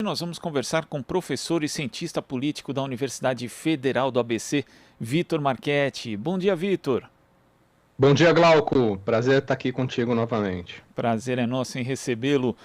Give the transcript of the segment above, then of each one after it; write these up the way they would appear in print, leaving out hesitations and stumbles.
Nós vamos conversar com o professor e cientista político da Universidade Federal do ABC, Vitor Marchetti. Bom dia, Vitor. Bom dia, Glauco. Prazer estar aqui contigo novamente. Prazer é nosso em recebê-lo.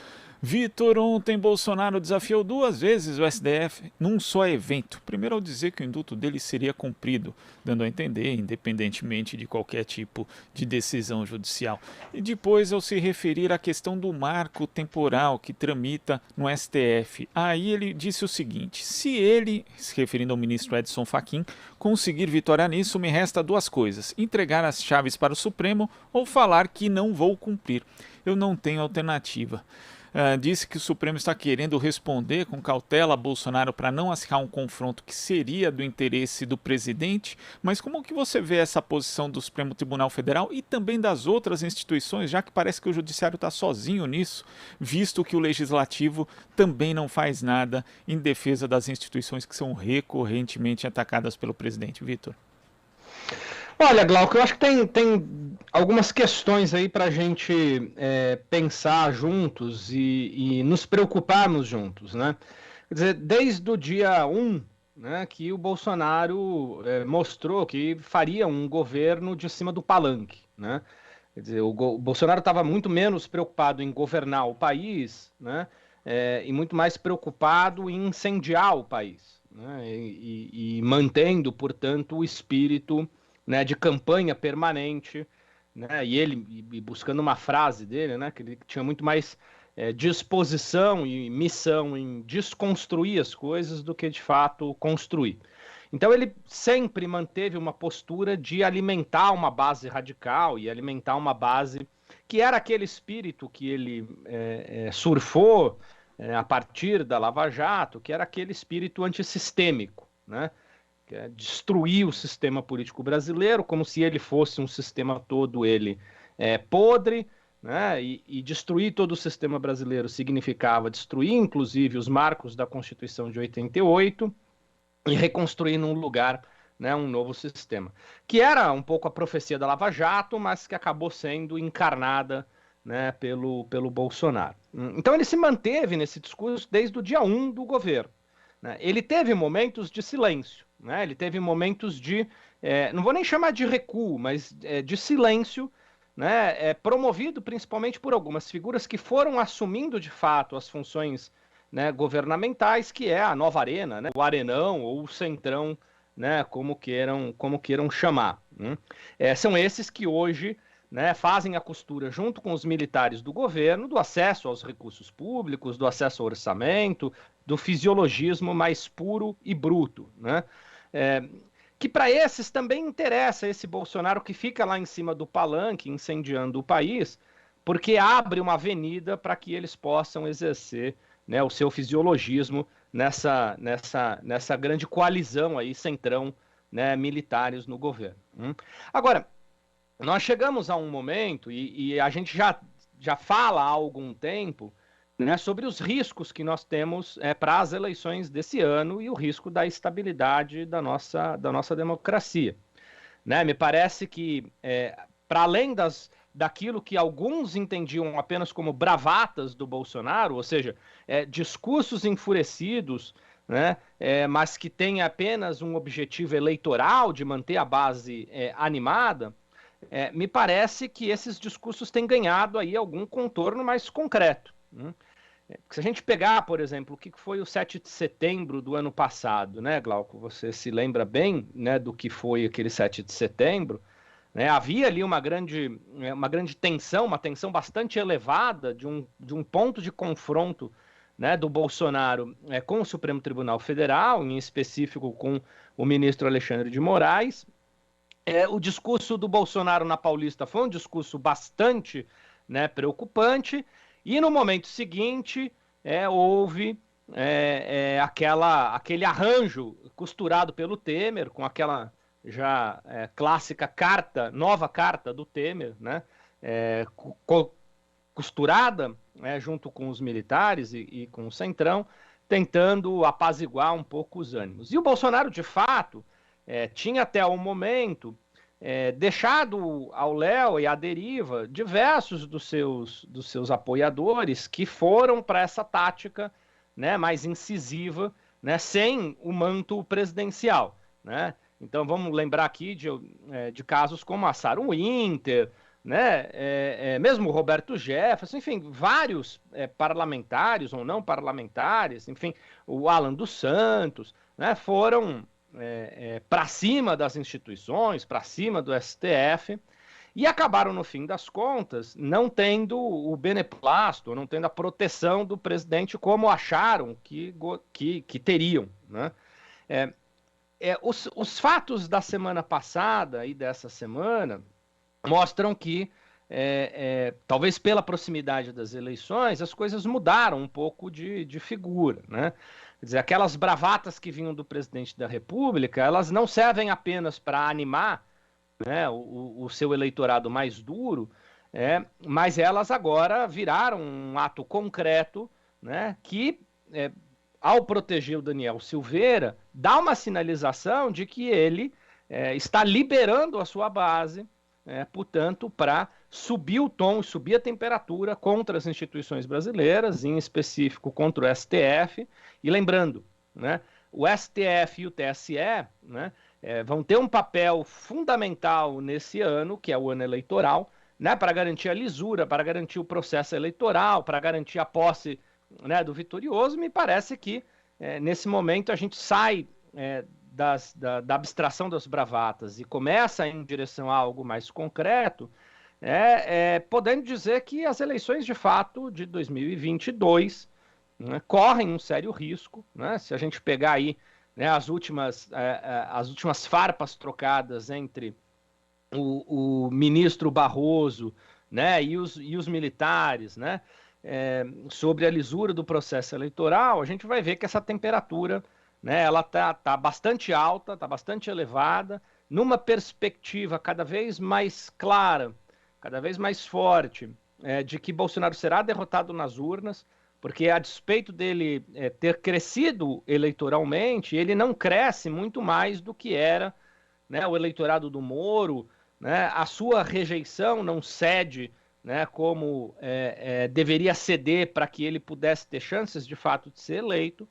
Vitor, ontem Bolsonaro desafiou 2 vezes o STF num só evento. Primeiro, ao dizer que o indulto dele seria cumprido, dando a entender, independentemente de qualquer tipo de decisão judicial. E depois, ao se referir à questão do marco temporal que tramita no STF. Aí ele disse o seguinte: se ele, se referindo ao ministro Edson Fachin, conseguir vitória nisso, me resta 2 coisas: entregar as chaves para o Supremo ou falar que não vou cumprir. Eu não tenho alternativa. Disse que o Supremo está querendo responder com cautela a Bolsonaro para não acirrar um confronto que seria do interesse do presidente, mas como que você vê essa posição do Supremo Tribunal Federal e também das outras instituições, já que parece que o Judiciário está sozinho nisso, visto que o Legislativo também não faz nada em defesa das instituições que são recorrentemente atacadas pelo presidente, Vitor? Olha, Glauco, eu acho que tem algumas questões aí para a gente pensar juntos e nos preocuparmos juntos, né? Quer dizer, desde o dia 1, né, que o Bolsonaro mostrou que faria um governo de cima do palanque, né? Quer dizer, o Bolsonaro estava muito menos preocupado em governar o país, né, e muito mais preocupado em incendiar o país, né, e mantendo, portanto, o espírito, né, de campanha permanente, né, e buscando uma frase dele, né, que ele tinha muito mais disposição e missão em desconstruir as coisas do que de fato construir. Então ele sempre manteve uma postura de alimentar uma base radical e alimentar uma base que era aquele espírito que ele surfou a partir da Lava Jato, que era aquele espírito antissistêmico, né? Que é destruir o sistema político brasileiro, como se ele fosse um sistema todo ele podre, né? E destruir todo o sistema brasileiro significava destruir, inclusive, os marcos da Constituição de 88 e reconstruir num lugar, né, um novo sistema. Que era um pouco a profecia da Lava Jato, mas que acabou sendo encarnada, né, pelo Bolsonaro. Então ele se manteve nesse discurso desde o dia 1 do governo. Né? Ele teve momentos de silêncio, né? Ele teve momentos de, não vou nem chamar de recuo, mas de silêncio, né? Promovido principalmente por algumas figuras que foram assumindo de fato as funções, né, governamentais, que é a nova arena, né? O arenão ou o centrão, né, como queiram chamar. São esses que hoje, né, fazem a costura junto com os militares do governo do acesso aos recursos públicos, do acesso ao orçamento, do fisiologismo mais puro e bruto, né? Que para esses também interessa esse Bolsonaro que fica lá em cima do palanque, incendiando o país, porque abre uma avenida para que eles possam exercer, né, o seu fisiologismo nessa grande coalizão aí, centrão, né, militares no governo. Agora, nós chegamos a um momento, e a gente já fala há algum tempo, né, sobre os riscos que nós temos para as eleições desse ano e o risco da estabilidade da nossa democracia. Né? Me parece que, para além daquilo que alguns entendiam apenas como bravatas do Bolsonaro, ou seja, discursos enfurecidos, né, mas que têm apenas um objetivo eleitoral de manter a base animada, me parece que esses discursos têm ganhado aí algum contorno mais concreto. Se a gente pegar, por exemplo, o que foi o 7 de setembro do ano passado, né, Glauco? Você se lembra bem, né, do que foi aquele 7 de setembro? Né? Havia ali uma grande tensão, uma tensão bastante elevada de um ponto de confronto, né, do Bolsonaro com o Supremo Tribunal Federal, em específico com o ministro Alexandre de Moraes. O discurso do Bolsonaro na Paulista foi um discurso bastante, né, preocupante, e no momento seguinte houve aquele arranjo costurado pelo Temer, com aquela já clássica nova carta do Temer, né, costurada, junto com os militares e com o Centrão, tentando apaziguar um pouco os ânimos. E o Bolsonaro, de fato, tinha até o momento deixado ao léu e à deriva diversos dos seus apoiadores que foram para essa tática, né, mais incisiva, né, sem o manto presidencial, né? Então vamos lembrar aqui de casos como a Sarah Winter, né, mesmo o Roberto Jefferson, enfim, vários parlamentares ou não parlamentares, enfim, o Alan dos Santos, né, foram para cima das instituições, para cima do STF, e acabaram, no fim das contas, não tendo o beneplácito, não tendo a proteção do presidente como acharam que teriam, né? Os fatos da semana passada e dessa semana mostram que, talvez pela proximidade das eleições, as coisas mudaram um pouco de figura, né? Quer dizer, aquelas bravatas que vinham do presidente da República, elas não servem apenas para animar, né, o seu eleitorado mais duro, mas elas agora viraram um ato concreto, né, que, ao proteger o Daniel Silveira, dá uma sinalização de que ele está liberando a sua base, portanto, para subir o tom, subir a temperatura contra as instituições brasileiras, em específico contra o STF. E lembrando, né, o STF e o TSE, né, vão ter um papel fundamental nesse ano, que é o ano eleitoral, né, para garantir a lisura, para garantir o processo eleitoral, para garantir a posse, né, do vitorioso. Me parece que, nesse momento, a gente sai da abstração das bravatas e começa em direção a algo mais concreto, podendo dizer que as eleições, de fato, de 2022, né, correm um sério risco, né, se a gente pegar aí, né, as últimas farpas trocadas entre o ministro Barroso, né, e os militares, né, sobre a lisura do processo eleitoral, a gente vai ver que essa temperatura, né, ela tá bastante alta, está bastante elevada, numa perspectiva cada vez mais clara, cada vez mais forte, de que Bolsonaro será derrotado nas urnas, porque a despeito dele ter crescido eleitoralmente, ele não cresce muito mais do que era, né, o eleitorado do Moro, né, a sua rejeição não cede, né, como deveria ceder para que ele pudesse ter chances de fato de ser eleito,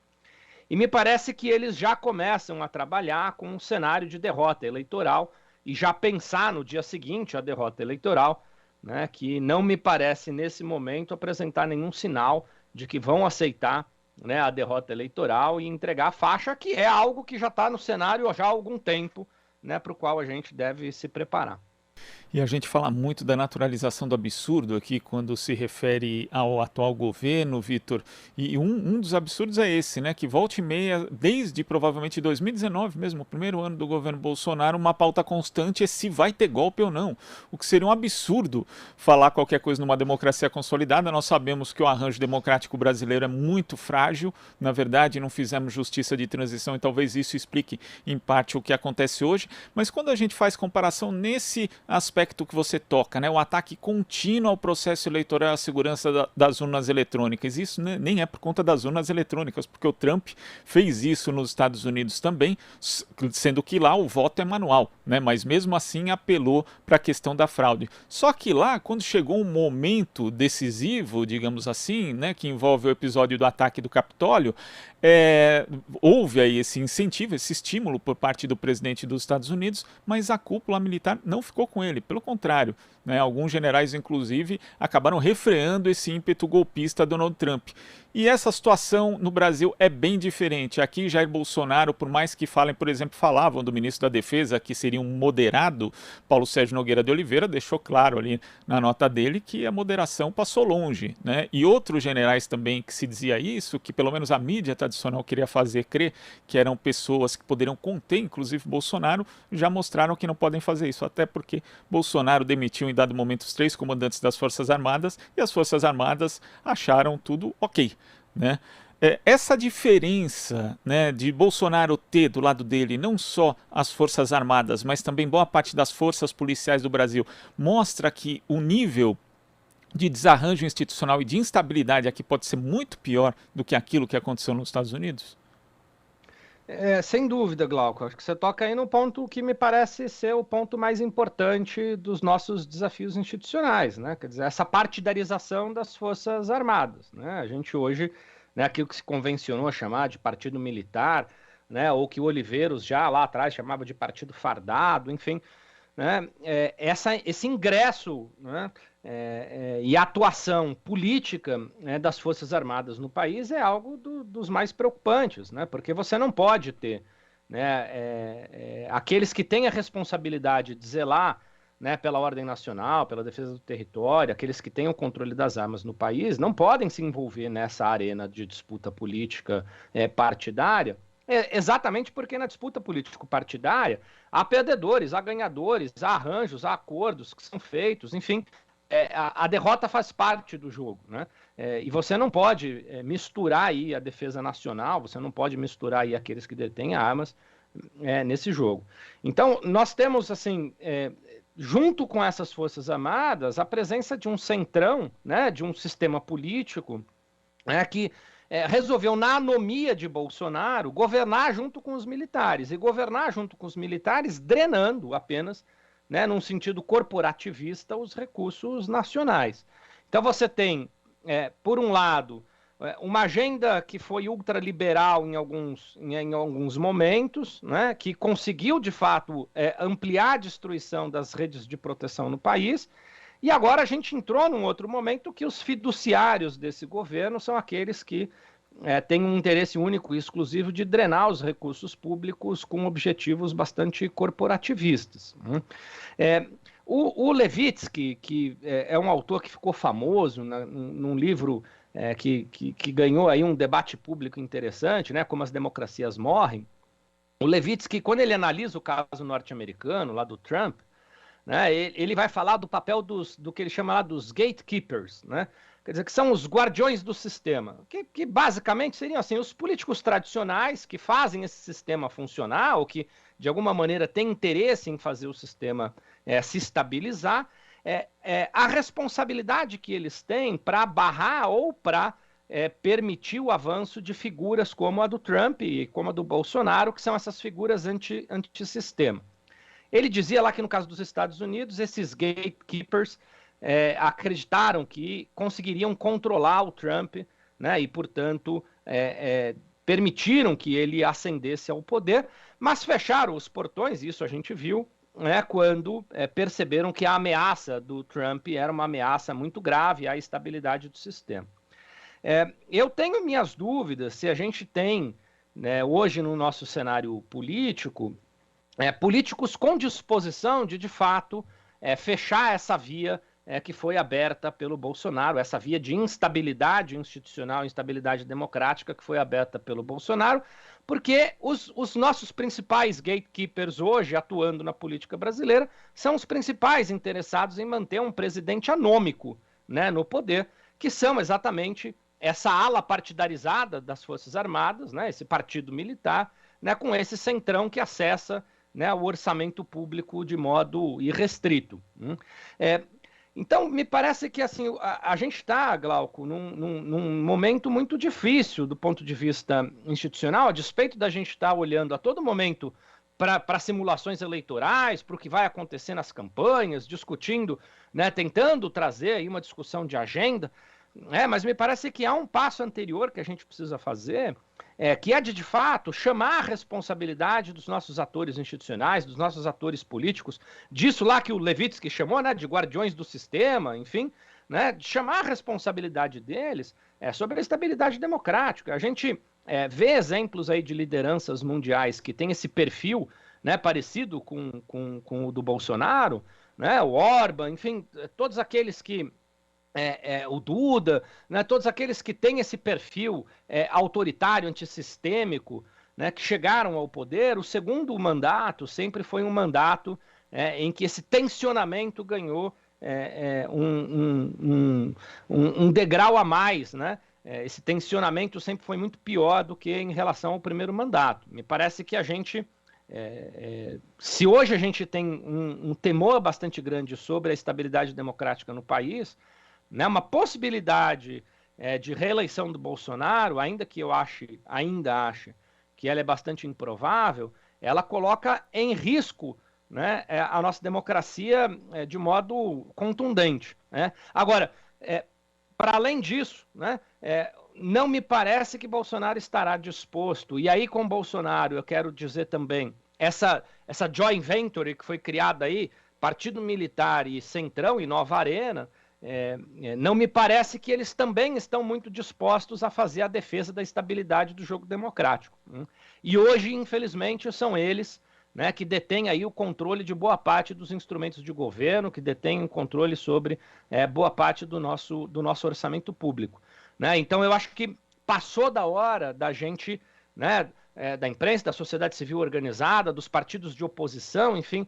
e me parece que eles já começam a trabalhar com um cenário de derrota eleitoral e já pensar no dia seguinte a derrota eleitoral, né, que não me parece nesse momento apresentar nenhum sinal de que vão aceitar, né, a derrota eleitoral e entregar a faixa, que é algo que já está no cenário já há algum tempo, né, para o qual a gente deve se preparar. E a gente fala muito da naturalização do absurdo aqui quando se refere ao atual governo, Vitor. E um dos absurdos é esse, né? Que volta e meia, desde provavelmente 2019 mesmo, o primeiro ano do governo Bolsonaro, uma pauta constante é se vai ter golpe ou não. O que seria um absurdo falar qualquer coisa numa democracia consolidada. Nós sabemos que o arranjo democrático brasileiro é muito frágil. Na verdade, não fizemos justiça de transição e talvez isso explique em parte o que acontece hoje. Mas quando a gente faz comparação nesse aspecto que você toca, né, o ataque contínuo ao processo eleitoral e à segurança das urnas eletrônicas, isso, né, nem é por conta das urnas eletrônicas, porque o Trump fez isso nos Estados Unidos também, sendo que lá o voto é manual, né, mas mesmo assim apelou para a questão da fraude. Só que lá, quando chegou um momento decisivo, digamos assim, né, que envolve o episódio do ataque do Capitólio, houve aí esse incentivo, esse estímulo por parte do presidente dos Estados Unidos, mas a cúpula militar não ficou com ele, pelo contrário, né, alguns generais inclusive acabaram refreando esse ímpeto golpista Donald Trump. E essa situação no Brasil é bem diferente. Aqui Jair Bolsonaro, por mais que falem, por exemplo, falavam do ministro da Defesa que seria um moderado, Paulo Sérgio Nogueira de Oliveira deixou claro ali na nota dele que a moderação passou longe, né? E outros generais também que se dizia isso, que pelo menos a mídia tradicional queria fazer crer que eram pessoas que poderiam conter, inclusive Bolsonaro, já mostraram que não podem fazer isso, até porque Bolsonaro demitiu em dado momento os 3 comandantes das Forças Armadas e as Forças Armadas acharam tudo ok, né? Essa diferença, né, de Bolsonaro ter do lado dele não só as Forças Armadas, mas também boa parte das forças policiais do Brasil, mostra que o nível de desarranjo institucional e de instabilidade aqui pode ser muito pior do que aquilo que aconteceu nos Estados Unidos? Sem dúvida, Glauco. Acho que você toca aí no ponto que me parece ser o ponto mais importante dos nossos desafios institucionais, né? Quer dizer, essa partidarização das Forças Armadas, né? A gente hoje né, aquilo que se convencionou a chamar de partido militar, né, ou que o Oliveiros já lá atrás chamava de partido fardado, enfim, né, esse ingresso, né, e atuação política, né, das Forças Armadas no país é algo dos mais preocupantes, né, porque você não pode ter, né, aqueles que têm a responsabilidade de zelar, né, pela ordem nacional, pela defesa do território, aqueles que têm o controle das armas no país, não podem se envolver nessa arena de disputa política partidária, exatamente porque na disputa político-partidária há perdedores, há ganhadores, há arranjos, há acordos que são feitos, enfim, a derrota faz parte do jogo, né? E você não pode misturar aí a defesa nacional, você não pode misturar aí aqueles que detêm armas nesse jogo. Então, nós temos, assim, junto com essas Forças Armadas, a presença de um centrão, né, de um sistema político, né, que resolveu, na anomia de Bolsonaro, governar junto com os militares, e governar junto com os militares drenando apenas, né, num sentido corporativista, os recursos nacionais. Então você tem, por um lado, uma agenda que foi ultraliberal em alguns momentos, né, que conseguiu, de fato, ampliar a destruição das redes de proteção no país, e agora a gente entrou num outro momento que os fiduciários desse governo são aqueles que têm um interesse único e exclusivo de drenar os recursos públicos com objetivos bastante corporativistas. O Levitsky, que é um autor que ficou famoso num livro que ganhou aí um debate público interessante, né, Como as Democracias Morrem, o Levitsky, quando ele analisa o caso norte-americano, lá do Trump, né, ele vai falar do papel do que ele chama lá dos gatekeepers, né? Quer dizer, que são os guardiões do sistema, que basicamente seriam assim, os políticos tradicionais que fazem esse sistema funcionar, ou que de alguma maneira têm interesse em fazer o sistema se estabilizar, a responsabilidade que eles têm para barrar ou para permitir o avanço de figuras como a do Trump e como a do Bolsonaro, que são essas figuras antissistema. Ele dizia lá que no caso dos Estados Unidos, esses gatekeepers acreditaram que conseguiriam controlar o Trump, né, e, portanto, permitiram que ele ascendesse ao poder, mas fecharam os portões, isso a gente viu, né, quando perceberam que a ameaça do Trump era uma ameaça muito grave à estabilidade do sistema. Eu tenho minhas dúvidas se a gente tem, né, hoje no nosso cenário político, políticos com disposição de fato, fechar essa via que foi aberta pelo Bolsonaro, essa via de instabilidade institucional, instabilidade democrática que foi aberta pelo Bolsonaro, porque os nossos principais gatekeepers hoje, atuando na política brasileira, são os principais interessados em manter um presidente anômico, né, no poder, que são exatamente essa ala partidarizada das Forças Armadas, né, esse partido militar, né, com esse centrão que acessa, né, o orçamento público de modo irrestrito. Então, me parece que assim, a gente está, Glauco, num momento muito difícil do ponto de vista institucional, a despeito da gente estar olhando a todo momento para simulações eleitorais, para o que vai acontecer nas campanhas, discutindo, né, tentando trazer aí uma discussão de agenda, mas me parece que há um passo anterior que a gente precisa fazer, que é de fato, chamar a responsabilidade dos nossos atores institucionais, dos nossos atores políticos, disso lá que o Levitsky chamou, né, de guardiões do sistema, enfim, né, de chamar a responsabilidade deles sobre a estabilidade democrática. A gente vê exemplos aí de lideranças mundiais que têm esse perfil, né, parecido com o do Bolsonaro, né, o Orbán, enfim, todos aqueles que o Duda, né, todos aqueles que têm esse perfil autoritário, antissistêmico, né, que chegaram ao poder, o segundo mandato sempre foi um mandato em que esse tensionamento ganhou um degrau a mais, né? Esse tensionamento sempre foi muito pior do que em relação ao primeiro mandato. Me parece que a gente, se hoje a gente tem um temor bastante grande sobre a estabilidade democrática no país, né, uma possibilidade de reeleição do Bolsonaro, ainda que eu ainda ache que ela é bastante improvável, ela coloca em risco, né, a nossa democracia de modo contundente, né? Agora, para além disso, né, não me parece que Bolsonaro estará disposto. E aí, com Bolsonaro, eu quero dizer também, essa joint venture que foi criada aí, Partido Militar e Centrão e Nova Arena, não me parece que eles também estão muito dispostos a fazer a defesa da estabilidade do jogo democrático. E hoje, infelizmente, são eles, né, que detêm aí o controle de boa parte dos instrumentos de governo, que detêm o controle sobre boa parte do nosso orçamento público. Né? Então, eu acho que passou da hora da gente, né, da imprensa, da sociedade civil organizada, dos partidos de oposição, enfim,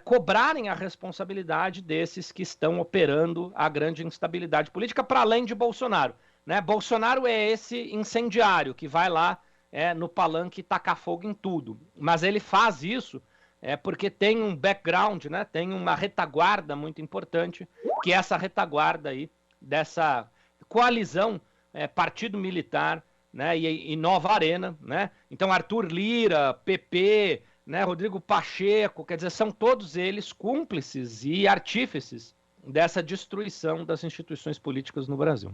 cobrarem a responsabilidade desses que estão operando a grande instabilidade política, para além de Bolsonaro. Né? Bolsonaro é esse incendiário que vai lá no palanque tacar fogo em tudo. Mas ele faz isso porque tem um background, né? Tem uma retaguarda muito importante, que é essa retaguarda aí dessa coalizão Partido Militar, né? e Nova Arena. Né? Então, Arthur Lira, PP, né? Rodrigo Pacheco, quer dizer, são todos eles cúmplices e artífices dessa destruição das instituições políticas no Brasil.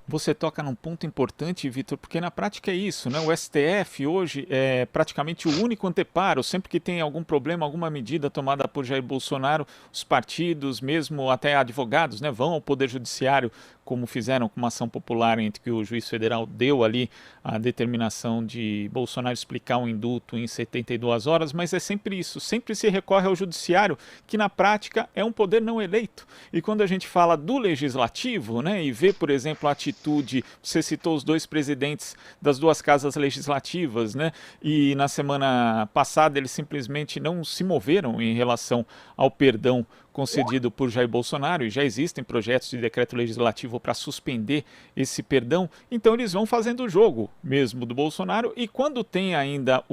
Você toca num ponto importante, Vitor, porque na prática é isso, né? O STF hoje é praticamente o único anteparo. Sempre que tem algum problema, alguma medida tomada por Jair Bolsonaro, os partidos, mesmo até advogados, né, vão ao Poder Judiciário, como fizeram com uma ação popular entre que o juiz federal deu ali a determinação de Bolsonaro explicar o indulto em 72 horas, mas é sempre isso, sempre se recorre ao judiciário, que na prática é um poder não eleito. E quando a gente fala do legislativo, né, e vê, por exemplo, a atitude, você citou os dois presidentes das duas casas legislativas, né, e na semana passada eles simplesmente não se moveram em relação ao perdão concedido por Jair Bolsonaro, e já existem projetos de decreto legislativo para suspender esse perdão, então eles vão fazendo o jogo mesmo do Bolsonaro, e quando tem ainda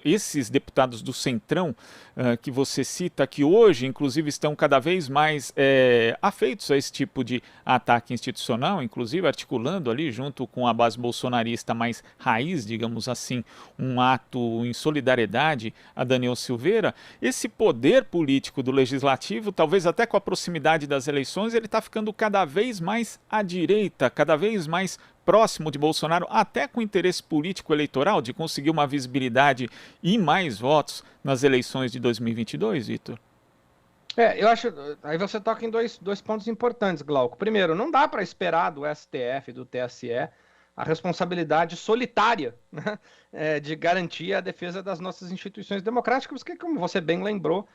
esses deputados do Centrão, que você cita, que hoje inclusive estão cada vez mais afeitos a esse tipo de ataque institucional, inclusive articulando ali junto com a base bolsonarista mais raiz, digamos assim, um ato em solidariedade a Daniel Silveira, esse poder político do legislativo, talvez até com a proximidade das eleições, ele está ficando cada vez mais à direita, cada vez mais próximo de Bolsonaro, até com interesse político eleitoral, de conseguir uma visibilidade e mais votos nas eleições de 2022, Vitor? Eu acho. Aí você toca em dois pontos importantes, Glauco. Primeiro, não dá para esperar do STF, do TSE, a responsabilidade solitária, né, de garantir a defesa das nossas instituições democráticas, porque, como você bem lembrou,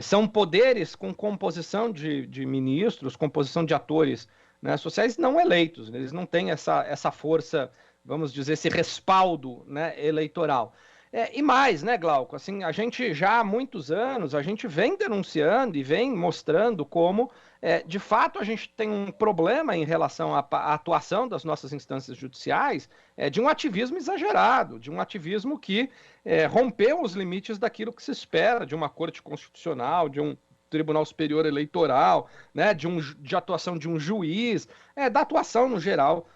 são poderes com composição de ministros, composição de atores, né, sociais não eleitos. Eles não têm essa força, vamos dizer, esse respaldo, né, eleitoral. E mais, né, Glauco? Assim, a gente já há muitos anos, a gente vem denunciando e vem mostrando como, de fato, a gente tem um problema em relação à atuação das nossas instâncias judiciais, de um ativismo exagerado, de um ativismo que rompeu os limites daquilo que se espera de uma corte constitucional, de um Tribunal Superior Eleitoral, né, de atuação de um juiz, da atuação no geral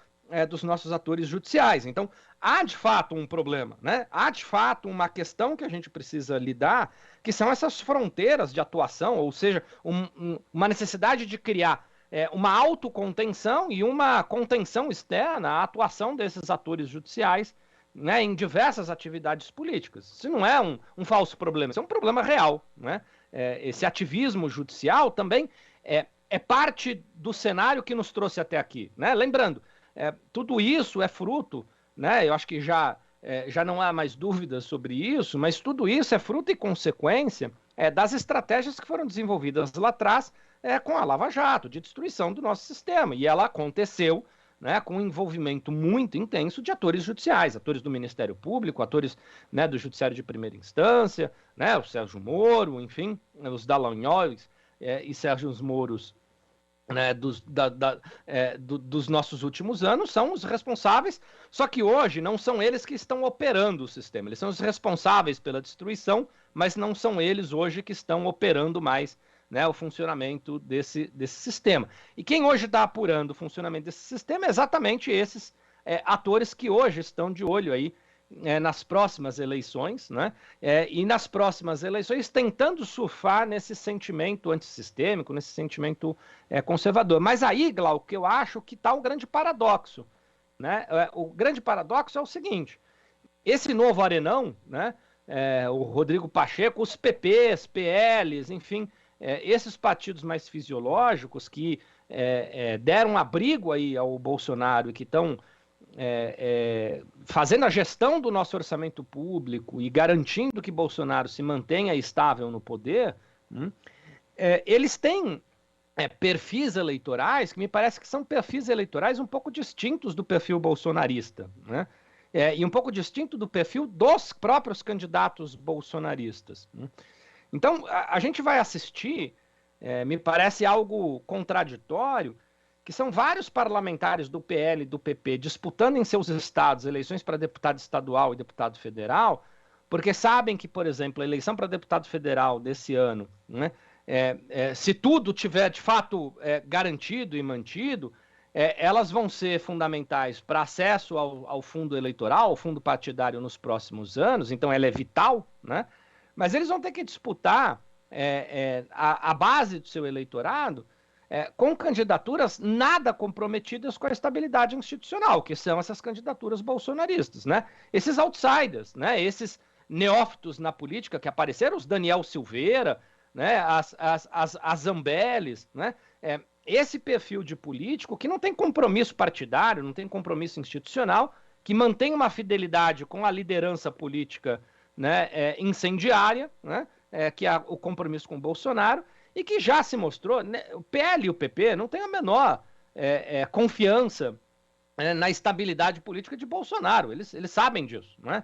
dos nossos atores judiciais. Então, há de fato um problema, né? Há de fato uma questão que a gente precisa lidar, que são essas fronteiras de atuação, ou seja, uma necessidade de criar uma autocontenção e uma contenção externa à atuação desses atores judiciais, né, em diversas atividades políticas. Isso não é um falso problema, isso é um problema real, né? Esse ativismo judicial também é parte do cenário que nos trouxe até aqui, né? Lembrando, tudo isso é fruto, né? Eu acho que já não há mais dúvidas sobre isso, mas tudo isso é fruto e consequência das estratégias que foram desenvolvidas lá atrás com a Lava Jato, de destruição do nosso sistema. E ela aconteceu, né, com um envolvimento muito intenso de atores judiciais, atores do Ministério Público, atores, né, do Judiciário de Primeira Instância, né, o Sérgio Moro, enfim, os Dallagnol e Sérgio Moros, né, dos nossos últimos anos, são os responsáveis, só que hoje não são eles que estão operando o sistema, eles são os responsáveis pela destruição, mas não são eles hoje que estão operando mais, né, o funcionamento desse sistema. E quem hoje está apurando o funcionamento desse sistema é exatamente esses atores que hoje estão de olho aí nas próximas eleições, né? E nas próximas eleições tentando surfar nesse sentimento antissistêmico, nesse sentimento conservador. Mas aí, Glauco, eu acho que está um grande paradoxo, né? O grande paradoxo é o seguinte: esse novo arenão, né? O Rodrigo Pacheco, os PPs, PLs, enfim, esses partidos mais fisiológicos que deram abrigo aí ao Bolsonaro e que estão fazendo a gestão do nosso orçamento público e garantindo que Bolsonaro se mantenha estável no poder, eles têm perfis eleitorais que me parece que são perfis eleitorais um pouco distintos do perfil bolsonarista, né? E um pouco distinto do perfil dos próprios candidatos bolsonaristas. Então, a gente vai assistir, me parece algo contraditório, que são vários parlamentares do PL e do PP disputando em seus estados eleições para deputado estadual e deputado federal, porque sabem que, por exemplo, a eleição para deputado federal desse ano, né, se tudo tiver de fato garantido e mantido, elas vão ser fundamentais para acesso ao fundo eleitoral, ao fundo partidário nos próximos anos, então ela é vital, né? Mas eles vão ter que disputar a base do seu eleitorado com candidaturas nada comprometidas com a estabilidade institucional, que são essas candidaturas bolsonaristas, né? Esses outsiders, né? Esses neófitos na política que apareceram, os Daniel Silveira, né? As Zambellis, né? Esse perfil de político que não tem compromisso partidário, não tem compromisso institucional, que mantém uma fidelidade com a liderança política, né, incendiária, né, que é o compromisso com o Bolsonaro, e que já se mostrou, né, o PL e o PP não têm a menor confiança na estabilidade política de Bolsonaro, eles sabem disso, né?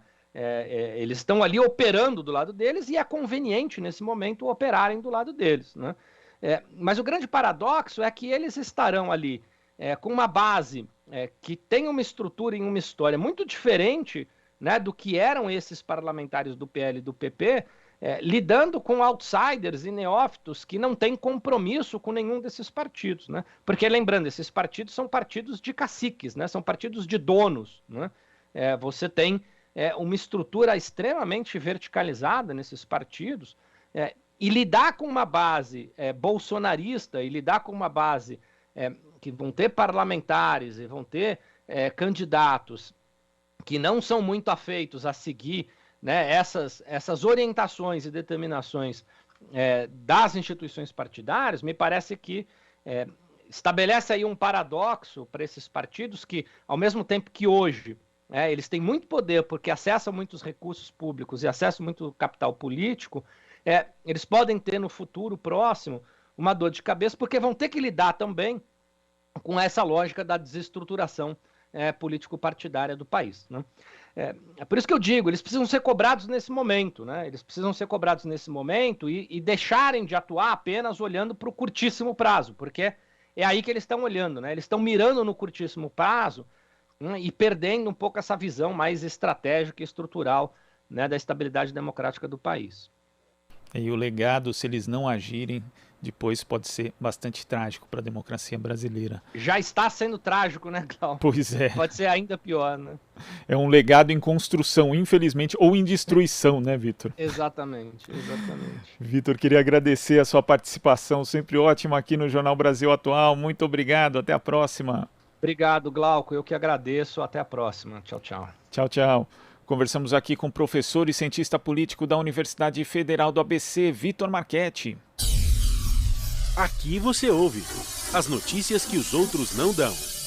Eles estão ali operando do lado deles e é conveniente nesse momento operarem do lado deles, né? Mas o grande paradoxo é que eles estarão ali com uma base que tem uma estrutura e uma história muito diferente, né, do que eram esses parlamentares do PL e do PP, lidando com outsiders e neófitos que não têm compromisso com nenhum desses partidos, né? Porque, lembrando, esses partidos são partidos de caciques, né? São partidos de donos, né? Você tem uma estrutura extremamente verticalizada nesses partidos, e lidar com uma base bolsonarista e lidar com uma base que vão ter parlamentares e vão ter candidatos que não são muito afeitos a seguir, né, essas orientações e determinações das instituições partidárias, me parece que estabelece aí um paradoxo para esses partidos que, ao mesmo tempo que hoje eles têm muito poder porque acessam muitos recursos públicos e acessam muito capital político, eles podem ter no futuro próximo uma dor de cabeça, porque vão ter que lidar também com essa lógica da desestruturação político-partidária do país, né? Por isso que eu digo, eles precisam ser cobrados nesse momento, né? Eles precisam ser cobrados nesse momento e deixarem de atuar apenas olhando para o curtíssimo prazo, porque é aí que eles estão olhando, né? Eles estão mirando no curtíssimo prazo, né, e perdendo um pouco essa visão mais estratégica e estrutural, né, da estabilidade democrática do país. E o legado, se eles não agirem, depois pode ser bastante trágico para a democracia brasileira. Já está sendo trágico, né, Cláudio? Pois é. Pode ser ainda pior, né? É um legado em construção, infelizmente, ou em destruição, né, Vitor? Exatamente, exatamente. Vitor, queria agradecer a sua participação, sempre ótima aqui no Jornal Brasil Atual. Muito obrigado, até a próxima. Obrigado, Glauco, eu que agradeço. Até a próxima. Tchau, tchau. Tchau, tchau. Conversamos aqui com o professor e cientista político da Universidade Federal do ABC, Vitor Marchetti. Aqui você ouve as notícias que os outros não dão.